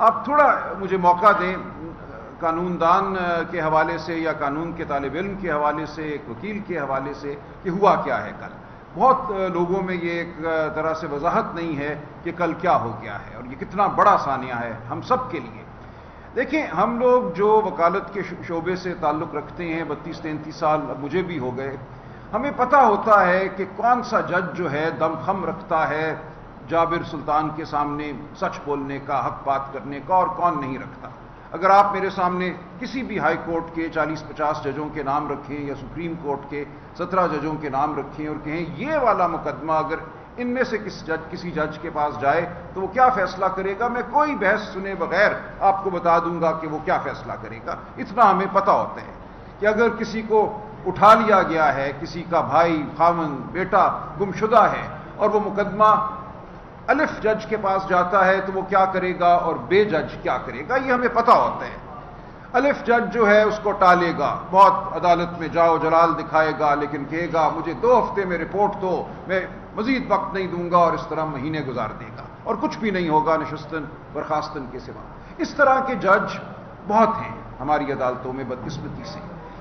آپ تھوڑا مجھے موقع دیں قانون دان کے حوالے سے یا قانون کے طالب علم کے حوالے سے، ایک وکیل کے حوالے سے کہ ہوا کیا ہے کل. بہت لوگوں میں یہ ایک طرح سے وضاحت نہیں ہے کہ کل کیا ہو گیا ہے اور یہ کتنا بڑا سانحہ ہے ہم سب کے لیے. دیکھیں، ہم لوگ جو وکالت کے شعبے سے تعلق رکھتے ہیں 32-33 سال اب مجھے بھی ہو گئے، ہمیں پتہ ہوتا ہے کہ کون سا جج جو ہے دم خم رکھتا ہے جابر سلطان کے سامنے سچ بولنے کا، حق بات کرنے کا، اور کون نہیں رکھتا. اگر آپ میرے سامنے کسی بھی ہائی کورٹ کے 40-50 ججوں کے نام رکھیں یا سپریم کورٹ کے 17 ججوں کے نام رکھیں اور کہیں یہ والا مقدمہ اگر ان میں سے کسی جج کے پاس جائے تو وہ کیا فیصلہ کرے گا، میں کوئی بحث سنے بغیر آپ کو بتا دوں گا کہ وہ کیا فیصلہ کرے گا. اتنا ہمیں پتہ ہوتا ہے کہ اگر کسی کو اٹھا لیا گیا ہے، کسی کا بھائی، خاوند، بیٹا گمشدہ ہے اور وہ مقدمہ الف جج کے پاس جاتا ہے تو وہ کیا کرے گا اور بے جج کیا کرے گا، یہ ہمیں پتہ ہوتا ہے. الف جج جو ہے اس کو ٹالے گا، بہت عدالت میں جاؤ جلال دکھائے گا، لیکن کہے گا مجھے 2 ہفتے میں رپورٹ دو، میں مزید وقت نہیں دوں گا، اور اس طرح مہینے گزار دے گا اور کچھ بھی نہیں ہوگا نشستن برخاستن کے سوا. اس طرح کے جج بہت ہیں ہماری عدالتوں میں بدقسمتی سے.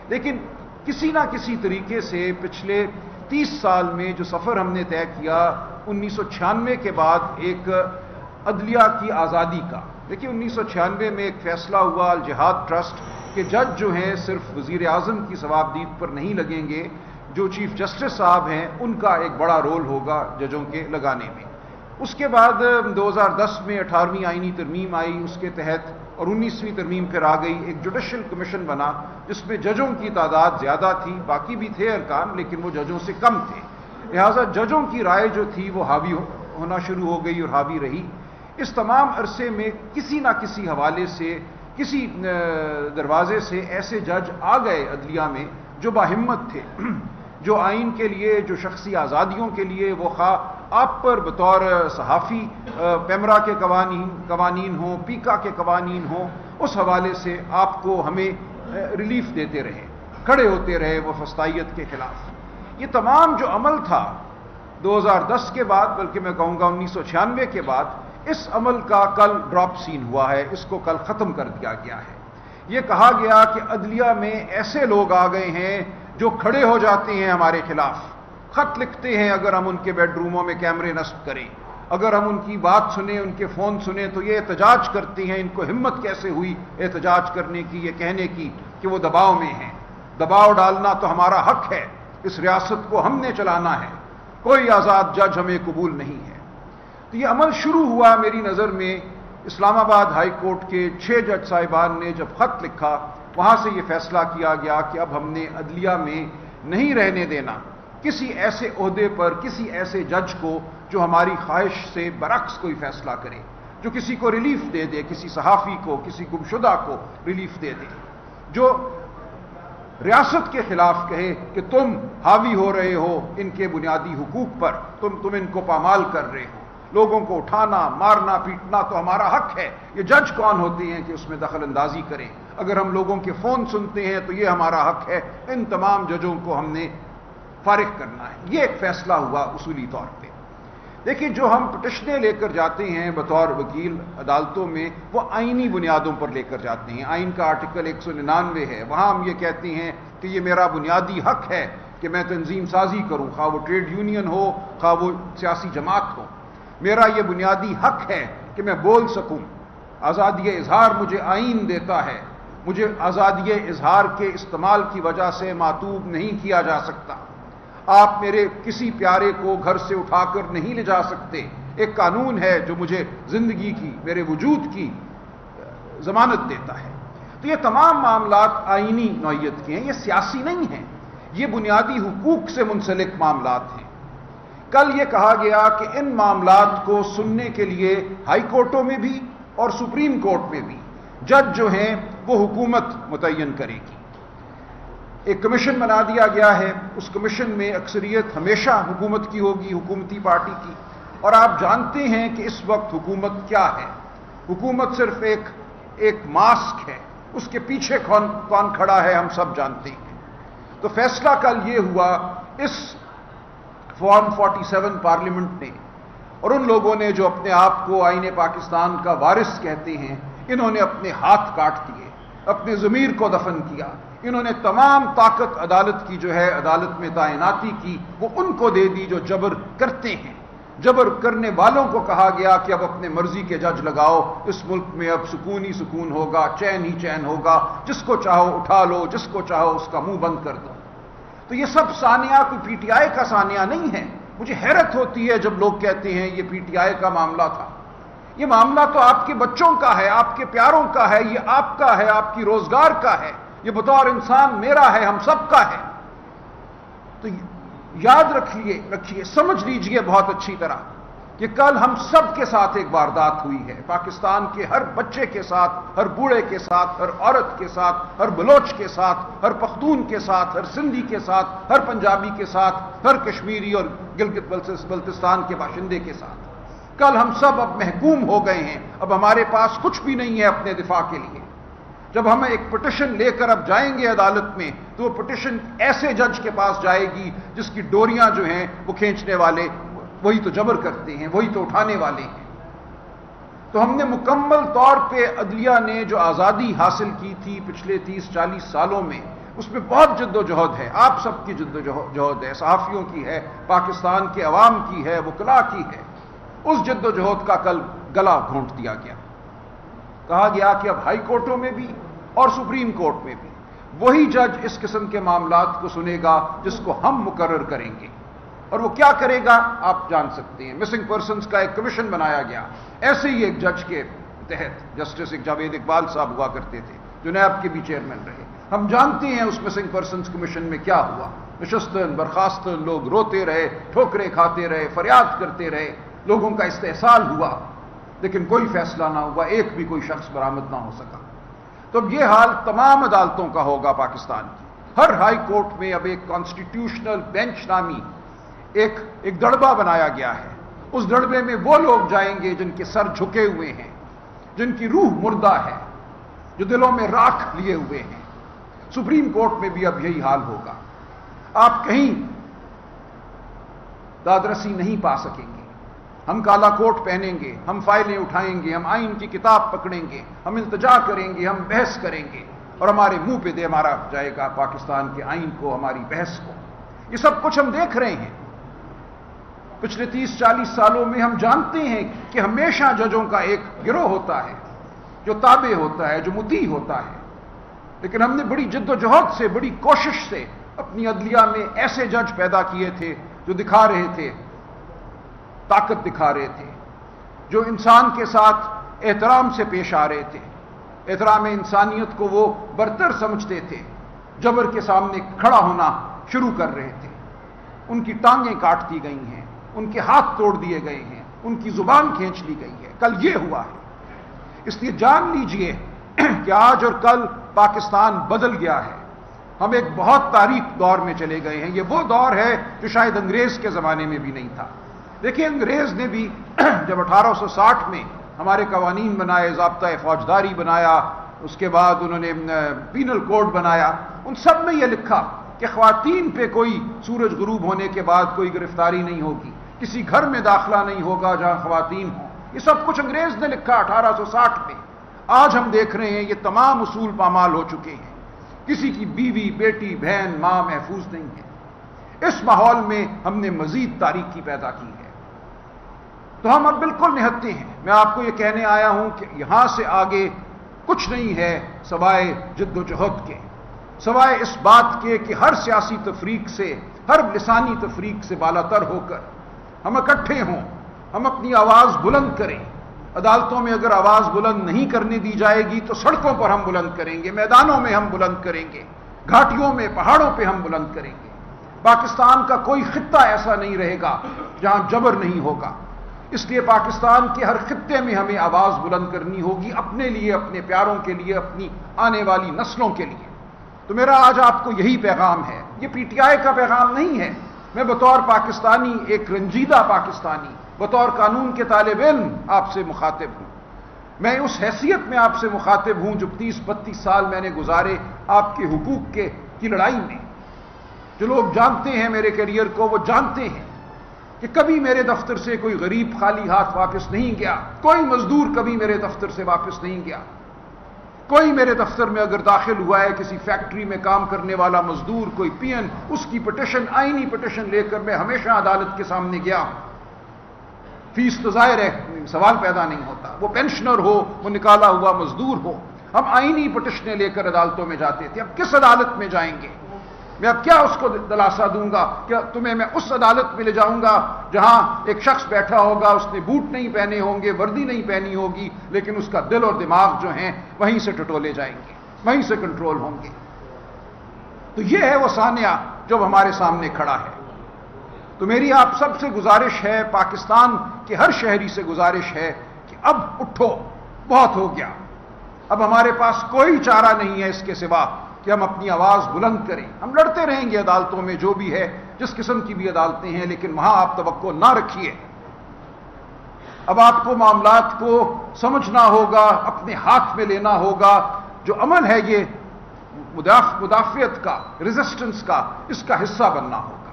لیکن کسی نہ کسی طریقے سے پچھلے 30 سال میں جو سفر ہم نے طے کیا 1996 کے بعد ایک عدلیہ کی آزادی کا. دیکھیے 1996 میں ایک فیصلہ ہوا الجہاد ٹرسٹ کہ جج جو ہیں صرف وزیر اعظم کی ثوابدید پر نہیں لگیں گے، جو چیف جسٹس صاحب ہیں ان کا ایک بڑا رول ہوگا ججوں کے لگانے میں. اس کے بعد 2010 میں 18ویں آئینی ترمیم آئی، اس کے تحت، اور 19ویں ترمیم پھر آ گئی، ایک جوڈیشل کمیشن بنا جس میں ججوں کی تعداد زیادہ تھی، باقی بھی تھے ارکان لیکن وہ ججوں سے کم تھے. لہٰذا ججوں کی رائے جو تھی وہ حاوی ہونا شروع ہو گئی اور حاوی رہی. اس تمام عرصے میں کسی نہ کسی حوالے سے، کسی دروازے سے ایسے جج آ گئے عدلیہ میں جو باہمت تھے، جو آئین کے لیے، جو شخصی آزادیوں کے لیے، وہ خواہ آپ پر بطور صحافی پیمرا کے قوانین ہوں، پیکا کے قوانین ہوں، اس حوالے سے آپ کو ہمیں ریلیف دیتے رہے، کھڑے ہوتے رہے وہ فسطائیت کے خلاف. یہ تمام جو عمل تھا 2010 کے بعد، بلکہ میں کہوں گا 1996 کے بعد، اس عمل کا کل ڈراپ سین ہوا ہے، اس کو کل ختم کر دیا گیا ہے. یہ کہا گیا کہ عدلیہ میں ایسے لوگ آ گئے ہیں جو کھڑے ہو جاتے ہیں ہمارے خلاف، خط لکھتے ہیں اگر ہم ان کے بیڈ روموں میں کیمرے نصب کریں، اگر ہم ان کی بات سنیں، ان کے فون سنیں تو یہ احتجاج کرتے ہیں. ان کو ہمت کیسے ہوئی احتجاج کرنے کی، یہ کہنے کی کہ وہ دباؤ میں ہیں. دباؤ ڈالنا تو ہمارا حق ہے، اس ریاست کو ہم نے چلانا ہے، کوئی آزاد جج ہمیں قبول نہیں ہے. تو یہ عمل شروع ہوا میری نظر میں اسلام آباد ہائی کورٹ کے 6 جج صاحبان نے جب خط لکھا، وہاں سے یہ فیصلہ کیا گیا کہ اب ہم نے عدلیہ میں نہیں رہنے دینا کسی ایسے عہدے پر کسی ایسے جج کو جو ہماری خواہش سے برعکس کوئی فیصلہ کرے، جو کسی کو ریلیف دے دے، کسی صحافی کو، کسی گمشدہ کو ریلیف دے دے، جو ریاست کے خلاف کہے کہ تم حاوی ہو رہے ہو ان کے بنیادی حقوق پر، تم ان کو پامال کر رہے ہو. لوگوں کو اٹھانا، مارنا، پیٹنا تو ہمارا حق ہے. یہ جج کون ہوتے ہیں کہ اس میں دخل اندازی کریں؟ اگر ہم لوگوں کے فون سنتے ہیں تو یہ ہمارا حق ہے. ان تمام ججوں کو ہم نے فارغ کرنا ہے. یہ ایک فیصلہ ہوا اصولی طور پہ. دیکھیں، جو ہم پٹیشنیں لے کر جاتے ہیں بطور وکیل عدالتوں میں، وہ آئینی بنیادوں پر لے کر جاتے ہیں. آئین کا آرٹیکل 199 ہے، وہاں ہم یہ کہتے ہیں کہ یہ میرا بنیادی حق ہے کہ میں تنظیم سازی کروں، خواہ وہ ٹریڈ یونین ہو، خواہ وہ سیاسی جماعت ہو. میرا یہ بنیادی حق ہے کہ میں بول سکوں. آزادی اظہار مجھے آئین دیتا ہے. مجھے آزادی اظہار کے استعمال کی وجہ سے معتوب نہیں کیا جا سکتا. آپ میرے کسی پیارے کو گھر سے اٹھا کر نہیں لے جا سکتے. ایک قانون ہے جو مجھے زندگی کی، میرے وجود کی ضمانت دیتا ہے. تو یہ تمام معاملات آئینی نوعیت کے ہیں، یہ سیاسی نہیں ہیں، یہ بنیادی حقوق سے منسلک معاملات ہیں. کل یہ کہا گیا کہ ان معاملات کو سننے کے لیے ہائی کورٹوں میں بھی اور سپریم کورٹ میں بھی جج جو ہیں وہ حکومت متعین کرے گی. ایک کمیشن بنا دیا گیا ہے، اس کمیشن میں اکثریت ہمیشہ حکومت کی ہوگی، حکومتی پارٹی کی. اور آپ جانتے ہیں کہ اس وقت حکومت کیا ہے. حکومت صرف ایک ماسک ہے، اس کے پیچھے کون کھڑا ہے ہم سب جانتے ہیں. تو فیصلہ کل یہ ہوا، اس فارم 47 پارلیمنٹ نے اور ان لوگوں نے جو اپنے آپ کو آئین پاکستان کا وارث کہتے ہیں، انہوں نے اپنے ہاتھ کاٹ دیے، اپنے ضمیر کو دفن کیا۔ انہوں نے تمام طاقت عدالت کی جو ہے عدالت میں تعیناتی کی، وہ ان کو دے دی جو جبر کرتے ہیں۔ جبر کرنے والوں کو کہا گیا کہ اب اپنے مرضی کے جج لگاؤ، اس ملک میں اب سکون ہی سکون ہوگا، چین ہی چین ہوگا، جس کو چاہو اٹھا لو، جس کو چاہو اس کا منہ بند کر دو۔ تو یہ سب سانیہ کوئی پی ٹی آئی کا سانیہ نہیں ہے۔ مجھے حیرت ہوتی ہے جب لوگ کہتے ہیں یہ پی ٹی آئی کا معاملہ تھا۔ یہ معاملہ تو آپ کے بچوں کا ہے، آپ کے پیاروں کا ہے، یہ آپ کا ہے، آپ کی روزگار کا ہے، یہ بطور انسان میرا ہے، ہم سب کا ہے۔ تو یاد رکھیے، سمجھ لیجئے بہت اچھی طرح کہ کل ہم سب کے ساتھ ایک واردات ہوئی ہے، پاکستان کے ہر بچے کے ساتھ، ہر بوڑھے کے ساتھ، ہر عورت کے ساتھ، ہر بلوچ کے ساتھ، ہر پختون کے ساتھ، ہر سندھی کے ساتھ، ہر پنجابی کے ساتھ، ہر کشمیری اور گلگت بلتستان کے باشندے کے ساتھ۔ کل ہم سب اب محکوم ہو گئے ہیں، اب ہمارے پاس کچھ بھی نہیں ہے اپنے دفاع کے لیے۔ جب ہم ایک پٹیشن لے کر اب جائیں گے عدالت میں تو وہ پٹیشن ایسے جج کے پاس جائے گی جس کی ڈوریاں جو ہیں وہ کھینچنے والے وہی تو جبر کرتے ہیں، وہی تو اٹھانے والے ہیں۔ تو ہم نے مکمل طور پہ عدلیہ نے جو آزادی حاصل کی تھی پچھلے 30-40 سالوں میں، اس میں بہت جد و جہد ہے، آپ سب کی جد و جہد ہے، صحافیوں کی ہے، پاکستان کے عوام کی ہے، وکلاء کی ہے۔ اس جد و جہد کا کل گلا گھونٹ دیا گیا۔ کہا گیا کہ اب ہائی کورٹوں میں بھی اور سپریم کورٹ میں بھی وہی جج اس قسم کے معاملات کو سنے گا جس کو ہم مقرر کریں گے۔ اور وہ کیا کرے گا آپ جان سکتے ہیں۔ مسنگ پرسنز کا ایک کمیشن بنایا گیا، ایسے ہی ایک جج کے تحت جسٹس جاوید اقبال صاحب ہوا کرتے تھے جو نیب کے بھی چیئرمین رہے۔ ہم جانتے ہیں اس مسنگ پرسنز کمیشن میں کیا ہوا، نشستن برخاستن لوگ روتے رہے، ٹھوکریں کھاتے رہے، فریاد کرتے رہے، لوگوں کا استحصال ہوا، لیکن کوئی فیصلہ نہ ہوا، ایک بھی کوئی شخص برآمد نہ ہو سکا۔ تو اب یہ حال تمام عدالتوں کا ہوگا پاکستان کی۔ ہر ہائی کورٹ میں اب ایک کانسٹیٹیوشنل بینچ نامی ایک دڑبہ بنایا گیا ہے۔ اس دڑبے میں وہ لوگ جائیں گے جن کے سر جھکے ہوئے ہیں، جن کی روح مردہ ہے، جو دلوں میں راکھ لیے ہوئے ہیں۔ سپریم کورٹ میں بھی اب یہی حال ہوگا۔ آپ کہیں دادرسی نہیں پا سکیں گے۔ ہم کالا کوٹ پہنیں گے، ہم فائلیں اٹھائیں گے، ہم آئین کی کتاب پکڑیں گے، ہم التجا کریں گے، ہم بحث کریں گے، اور ہمارے منہ پہ دے مارا جائے گا پاکستان کے آئین کو، ہماری بحث کو۔ یہ سب کچھ ہم دیکھ رہے ہیں۔ پچھلے 30-40 سالوں میں ہم جانتے ہیں کہ ہمیشہ ججوں کا ایک گروہ ہوتا ہے جو تابع ہوتا ہے، جو مطیع ہوتا ہے، لیکن ہم نے بڑی جد و جہد سے، بڑی کوشش سے اپنی عدلیہ میں ایسے جج پیدا کیے تھے جو دکھا رہے تھے، طاقت دکھا رہے تھے، جو انسان کے ساتھ احترام سے پیش آ رہے تھے، احترام انسانیت کو وہ برتر سمجھتے تھے، جبر کے سامنے کھڑا ہونا شروع کر رہے تھے۔ ان کی ٹانگیں کاٹ دی گئی ہیں، ان کے ہاتھ توڑ دیے گئے ہیں، ان کی زبان کھینچ لی گئی ہے۔ کل یہ ہوا ہے۔ اس لیے جان لیجئے کہ آج اور کل پاکستان بدل گیا ہے۔ ہم ایک بہت تاریک دور میں چلے گئے ہیں۔ یہ وہ دور ہے جو شاید انگریز کے زمانے میں بھی نہیں تھا۔ دیکھیں انگریز نے بھی جب 1860 میں ہمارے قوانین بنائے، ضابطہ فوجداری بنایا، اس کے بعد انہوں نے پینل کوڈ بنایا، ان سب میں یہ لکھا کہ خواتین پہ کوئی سورج غروب ہونے کے بعد کوئی گرفتاری نہیں ہوگی، کسی گھر میں داخلہ نہیں ہوگا جہاں خواتین ہوں۔ یہ سب کچھ انگریز نے لکھا 1860 میں۔ آج ہم دیکھ رہے ہیں یہ تمام اصول پامال ہو چکے ہیں۔ کسی کی بیوی، بیٹی، بہن، ماں محفوظ نہیں ہے۔ اس ماحول میں ہم نے مزید تاریکی پیدا کی ہے۔ تو ہم اب بالکل نہتے ہیں۔ میں آپ کو یہ کہنے آیا ہوں کہ یہاں سے آگے کچھ نہیں ہے سوائے جد و جہد کے، سوائے اس بات کے کہ ہر سیاسی تفریق سے، ہر لسانی تفریق سے بالا تر ہو کر ہم اکٹھے ہوں، ہم اپنی آواز بلند کریں۔ عدالتوں میں اگر آواز بلند نہیں کرنے دی جائے گی تو سڑکوں پر ہم بلند کریں گے، میدانوں میں ہم بلند کریں گے، گھاٹیوں میں، پہاڑوں پہ ہم بلند کریں گے۔ پاکستان کا کوئی خطہ ایسا نہیں رہے گا جہاں جبر نہیں ہوگا۔ اس لیے پاکستان کے ہر خطے میں ہمیں آواز بلند کرنی ہوگی، اپنے لیے، اپنے پیاروں کے لیے، اپنی آنے والی نسلوں کے لیے۔ تو میرا آج آپ کو یہی پیغام ہے۔ یہ پی ٹی آئی کا پیغام نہیں ہے۔ میں بطور پاکستانی، ایک رنجیدہ پاکستانی، بطور قانون کے طالب علم آپ سے مخاطب ہوں۔ میں اس حیثیت میں آپ سے مخاطب ہوں جو 30-32 سال میں نے گزارے آپ کے حقوق کی لڑائی میں۔ جو لوگ جانتے ہیں میرے کیریئر کو وہ جانتے ہیں کہ کبھی میرے دفتر سے کوئی غریب خالی ہاتھ واپس نہیں گیا، کوئی مزدور کبھی میرے دفتر سے واپس نہیں گیا۔ کوئی میرے دفتر میں اگر داخل ہوا ہے کسی فیکٹری میں کام کرنے والا مزدور، کوئی پی این، اس کی پٹیشن، آئینی پٹیشن لے کر میں ہمیشہ عدالت کے سامنے گیا ہوں۔ فیس تو ظاہر ہے سوال پیدا نہیں ہوتا، وہ پینشنر ہو، وہ نکالا ہوا مزدور ہو، ہم آئینی پٹیشنیں لے کر عدالتوں میں جاتے تھے۔ اب کس عدالت میں جائیں گے؟ میں اب کیا اس کو دلاسا دوں گا کہ تمہیں میں اس عدالت میں لے جاؤں گا جہاں ایک شخص بیٹھا ہوگا، اس نے بوٹ نہیں پہنے ہوں گے، وردی نہیں پہنی ہوگی، لیکن اس کا دل اور دماغ جو ہیں وہیں سے ٹٹولے جائیں گے، وہیں سے کنٹرول ہوں گے۔ تو یہ ہے وہ سانحہ جو ہمارے سامنے کھڑا ہے۔ تو میری آپ سب سے گزارش ہے، پاکستان کے ہر شہری سے گزارش ہے کہ اب اٹھو، بہت ہو گیا۔ اب ہمارے پاس کوئی چارہ نہیں ہے اس کے سوا کہ ہم اپنی آواز بلند کریں۔ ہم لڑتے رہیں گے عدالتوں میں، جو بھی ہے، جس قسم کی بھی عدالتیں ہیں، لیکن وہاں آپ توقع نہ رکھیے۔ اب آپ کو معاملات کو سمجھنا ہوگا، اپنے ہاتھ میں لینا ہوگا۔ جو عمل ہے یہ مدافعت کا، ریزسٹنس کا، اس کا حصہ بننا ہوگا۔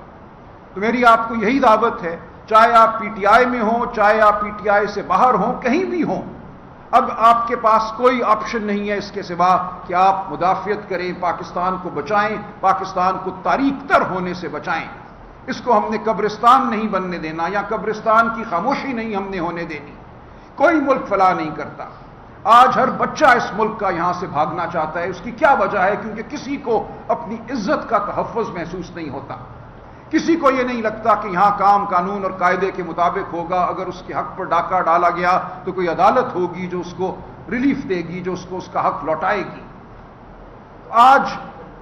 تو میری آپ کو یہی دعوت ہے، چاہے آپ پی ٹی آئی میں ہوں، چاہے آپ پی ٹی آئی سے باہر ہوں، کہیں بھی ہوں، اب آپ کے پاس کوئی آپشن نہیں ہے اس کے سوا کہ آپ مدافعت کریں، پاکستان کو بچائیں، پاکستان کو تاریک تر ہونے سے بچائیں۔ اس کو ہم نے قبرستان نہیں بننے دینا، یا قبرستان کی خاموشی نہیں ہم نے ہونے دینی۔ کوئی ملک فلاح نہیں کرتا۔ آج ہر بچہ اس ملک کا یہاں سے بھاگنا چاہتا ہے۔ اس کی کیا وجہ ہے؟ کیونکہ کسی کو اپنی عزت کا تحفظ محسوس نہیں ہوتا، کسی کو یہ نہیں لگتا کہ یہاں کام قانون اور قاعدے کے مطابق ہوگا۔ اگر اس کے حق پر ڈاکہ ڈالا گیا تو کوئی عدالت ہوگی جو اس کو ریلیف دے گی، جو اس کو اس کا حق لوٹائے گی۔ آج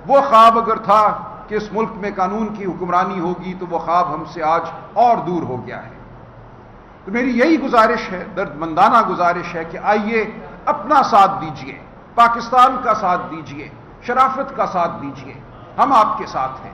وہ خواب اگر تھا کہ اس ملک میں قانون کی حکمرانی ہوگی تو وہ خواب ہم سے آج اور دور ہو گیا ہے۔ تو میری یہی گزارش ہے، درد مندانہ گزارش ہے کہ آئیے اپنا ساتھ دیجئے، پاکستان کا ساتھ دیجئے، شرافت کا ساتھ دیجئے۔ ہم آپ کے ساتھ ہیں۔